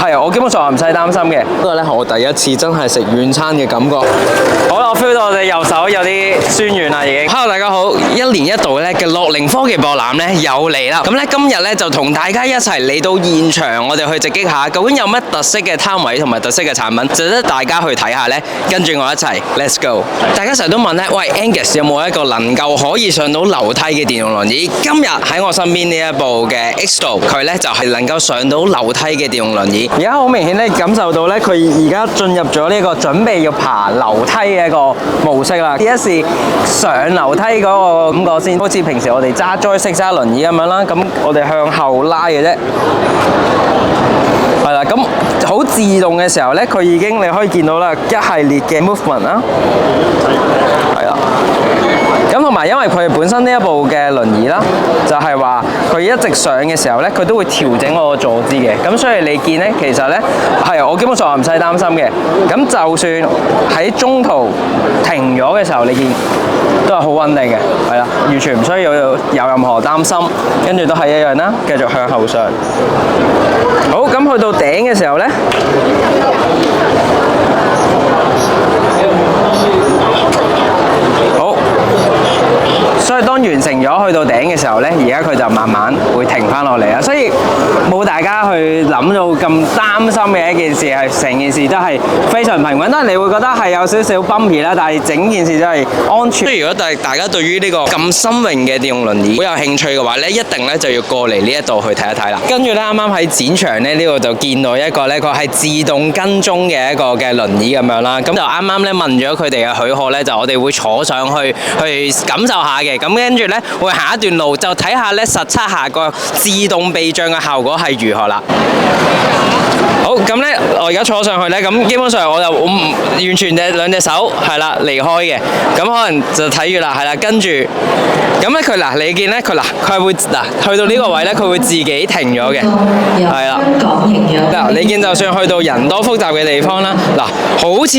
係我基本上唔使擔心嘅。不過咧，我第一次真係食軟餐嘅感覺。好啦，我 feel 到我哋右手有啲酸軟啦已經。Hello， 大家好！一年一度咧嘅樂齡科技博覽咧又嚟啦。咁咧今日咧就同大家一齊嚟到現場，我哋去直擊下究竟有乜特色嘅攤位同埋特色嘅產品，值得大家去睇下咧。跟住我一齊 ，Let's go！ 大家成日都問咧，喂 Angus 有冇一個能夠可以上到樓梯嘅電動輪椅？今日喺我身邊呢一部嘅 Xdo， 佢咧就係能夠上到樓梯嘅電動輪椅。而家好明顯咧感受到咧，佢而家進入咗呢個準備要爬樓梯嘅一個模式啦。試一試上樓梯嗰個感覺先，好似平時我哋揸 joystick 揸輪椅咁樣啦。咁我哋向後拉嘅啫。係啦，咁好自動嘅時候咧，佢已經你可以見到啦，一系列嘅 movement 啦，係啦。咁同埋因為佢本身呢一部嘅輪椅啦，就係話佢一直上嘅時候咧，佢都會調整我個坐姿嘅。咁所以你見咧，其實咧係我基本上唔使擔心嘅。咁就算喺中途停咗嘅時候，你見都係好穩定嘅，係啦，完全唔需要有任何擔心。跟住都係一樣啦，繼續向後上。好，咁去到頂嘅時候咧，好，所以當完成咗去到頂嘅時候咧，而家佢就慢慢會停翻落嚟啦。所以冇大家去諗到咁擔心嘅一件事，係成件事都係非常平穩。當然你會覺得係有少少 bumpy 啦，但係整件事都係安全。所以如果大家對於呢個咁新穎嘅電動輪椅好有興趣嘅話咧，一定咧就要過嚟呢一度去睇一睇啦。跟住咧，啱啱喺展場咧呢度就見到一個咧，佢係自動跟蹤嘅一個嘅輪椅咁樣啦。咁就啱啱咧問咗佢哋嘅許可咧，就我哋會坐上去感受下嘅。咁跟住咧會行一段路，就睇下咧實測下個自動避障嘅效果係如何啦。好，咁咧我而家坐上去咧，咁基本上我完全兩隻手係啦離開嘅，咁可能就睇住啦，係啦，跟住咁咧佢嗱，你見咧佢係會嗱去到呢個位咧，佢會自己停咗嘅，係啦。嗱，你見就算去到人多複雜嘅地方啦，嗱，好似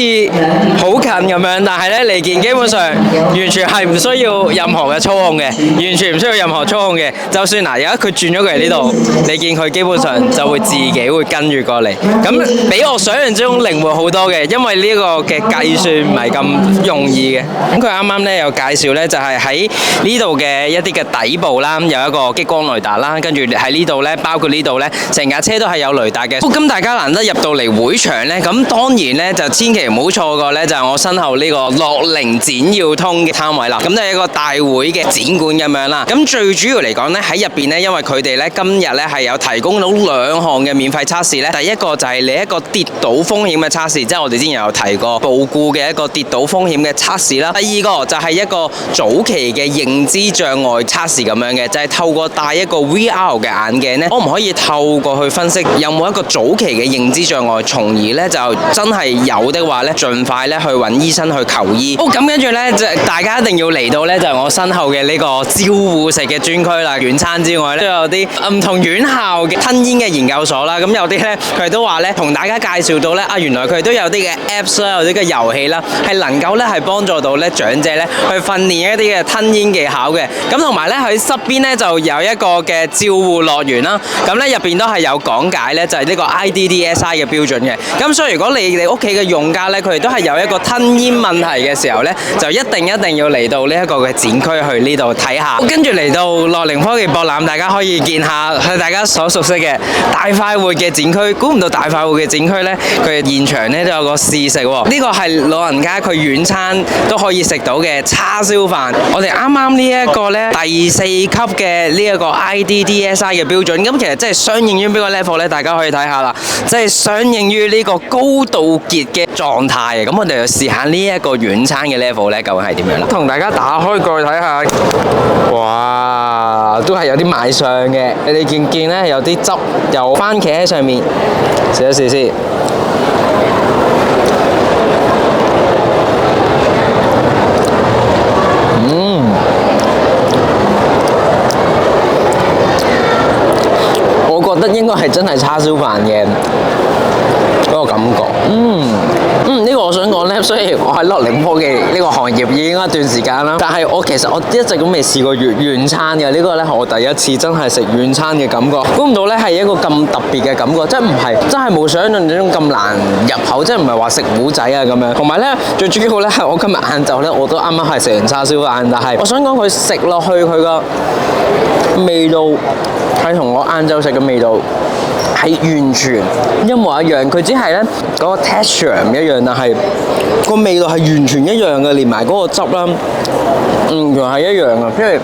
好近咁樣，但係咧你見基本上完全係唔需要任何嘅操控嘅，完全唔需要任何操控嘅。就算嗱，而家佢轉咗過嚟呢度，你見佢基本上就會自己會跟住過嚟。咁比我想象之中靈活好多嘅，因為呢個嘅計算唔係咁容易嘅。咁佢啱啱咧有介紹咧，就係喺呢度嘅一啲嘅底部啦，有一個激光雷達啦，跟住喺呢度咧，包括呢度咧，成架車都係有雷達嘅。咁大家難得入到嚟會場咧，咁當然咧就千祈唔好錯過咧，就係我身後呢個樂齡展耀通嘅攤位啦。咁就係一個大會嘅展館咁樣啦。咁最主要嚟講咧，喺入邊咧，因為佢哋咧今日咧係有提供到2項嘅免費測試咧。第一個就係你一個跌倒風險嘅測試，即係我哋之前有提過步故嘅一個跌倒風險嘅測試啦。第二個就係一個早期嘅認知障礙測試咁樣嘅，就係透過戴一個 VR 嘅眼鏡咧，可唔可以透過去分析有冇一個早期嘅認知障礙，從而咧就真係有的話咧，盡快咧去揾醫生去求醫。好，咁跟住咧就大家一定要嚟到咧，就係我身後嘅呢個招護食嘅專區啦。軟餐之外咧，都有啲唔同院校嘅吞嚥嘅研究所啦。咁有啲咧佢哋都話咧，同大家介紹到咧原來佢都有啲嘅 Apps 啦，有啲嘅遊戲啦，係能夠咧係幫助到咧長者咧去訓練一啲嘅吞嚥技巧嘅。咁同埋咧喺側邊咧就有一個嘅照護樂園啦。咁咧入邊都係有講解咧，就係呢個 IDDSI 嘅標準嘅。咁所以如果你哋屋企嘅用家咧，佢哋都係有一個吞嚥問題嘅時候咧，就一定要嚟到呢一個嘅展區去呢度睇下。跟住嚟到樂齡科技博覽，大家可以見下係大家所熟悉嘅大快活嘅展區。估唔到大快活嘅展區咧，佢現場咧都有個試食喎。呢個係老人家佢軟餐都可以食到嘅叉燒飯。我哋啱啱呢一個咧第4級嘅呢一個 IDDSI 嘅標準，咁其實即係相應於邊個 level 咧？大家可以睇下啦，即係相應於呢個高度傑嘅狀態。咁我哋就試下呢一個軟餐嘅 level 咧，究竟係點樣啦？同大家打開過去睇下，哇，都係有啲賣相嘅。你哋見咧有啲汁，有番茄喺上面，試一試先。我覺得應該係真係叉燒飯嘅。個嗰個感覺。呢個我想講咧，雖然我喺樂寧科技呢個行業已經一段時間啦，但係我其實一直都未試過原餐嘅。呢個咧係我第一次真係食原餐嘅感覺。估唔到咧係一個咁特別嘅感覺，即係唔係真係冇想象中咁難入口，即係唔係話食糊仔啊咁樣。同埋咧最主要咧係我今日晏晝咧我都啱啱係食完叉燒飯，但係我想講佢食落去佢個味道係同我晏晝食嘅味道係完全一模一樣，佢只係咧嗰個 texture 唔一樣，但係個味道係完全一樣嘅，連埋嗰個汁啦，完全係一樣嘅，即係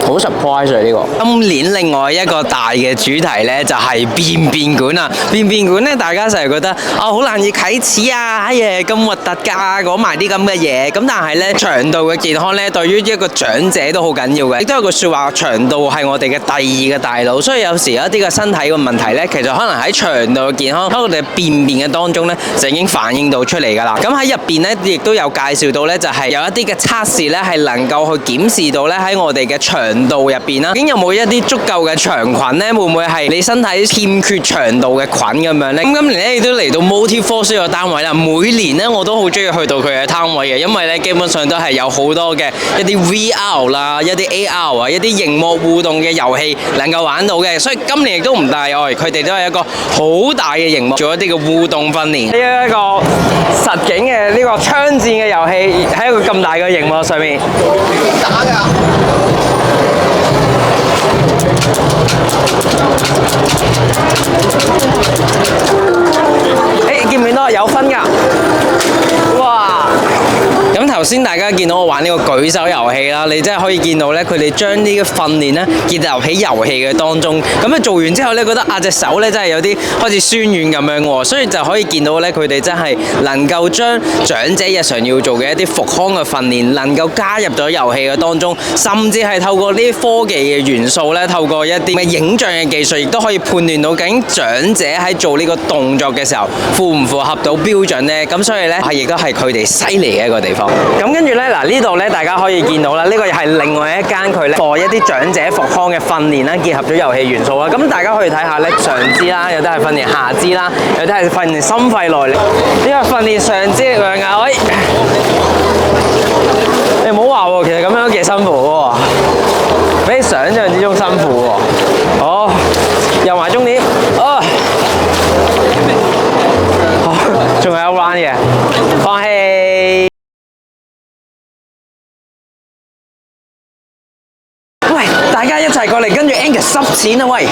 好 surprise 啊呢個。今年另外一個大嘅主題咧就係便便館啊！便便館咧，大家成日覺得好難以啟齒啊，哎呀咁核突㗎，講埋啲咁嘅嘢。咁但係咧腸道嘅健康咧，對於一個長者都好緊要嘅。亦都有句説話，腸道係我哋嘅第二個大腦，所以有時有一啲嘅身體嘅問題咧，其實可能喺腸道嘅健康，喺我哋便便嘅當中咧，就已經反映到出嚟㗎啦。咁喺入邊咧，亦都有介紹到咧，就係有一啲嘅測試咧，係能夠去檢視到咧喺我哋嘅腸道入邊啦，究竟有冇一啲足夠嘅腸菌咧？會唔會係你身體欠缺腸道嘅菌咁樣咧？咁今年咧亦都嚟到 Multi-Force 呢個單位啦。每年咧我都好中意去到佢嘅攤位嘅，因為咧基本上都係有好多嘅一啲 VR 啦、一啲 AR 啊、一啲熒幕互動嘅遊戲能夠玩到嘅。所以今年亦都唔例外，佢哋都係一個好大嘅熒幕，做一啲嘅互動訓練。呢一個實景嘅呢個槍戰嘅遊戲喺一個咁大嘅熒幕上面打㗎。見唔見到有分㗎？哇！咁頭先大家見到我玩呢個舉手遊戲啦，你真係可以見到咧，佢哋將呢個訓練咧結合喺遊戲嘅當中。咁啊做完之後咧，覺得隻手咧真係有啲開始酸軟咁樣喎，所以就可以見到咧，佢哋真係能夠將長者日常要做嘅一啲復康嘅訓練，能夠加入咗遊戲嘅當中，甚至係透過呢啲科技嘅元素咧，透過一啲嘅影像嘅技術，亦都可以判斷到究竟長者喺做呢個動作嘅時候符唔符合到標準咧。咁所以咧亦都係佢哋犀利嘅一個地方。咁跟住咧，嗱呢度咧，大家可以見到啦，呢個係另外一間佢咧做一啲長者復康嘅訓練啦，結合咗遊戲元素啦。咁大家可以睇下咧，上肢啦，有啲係訓練下肢啦，有啲係訓練心肺耐力，呢個訓練上肢力量啊！你唔好話喎，其實咁樣都幾辛苦喎，比你想象之中辛苦喎。好，入埋終點，仲有一 round 嘅，放棄。喂，大家一齊過嚟，跟住 Angus 濕錢啊喂！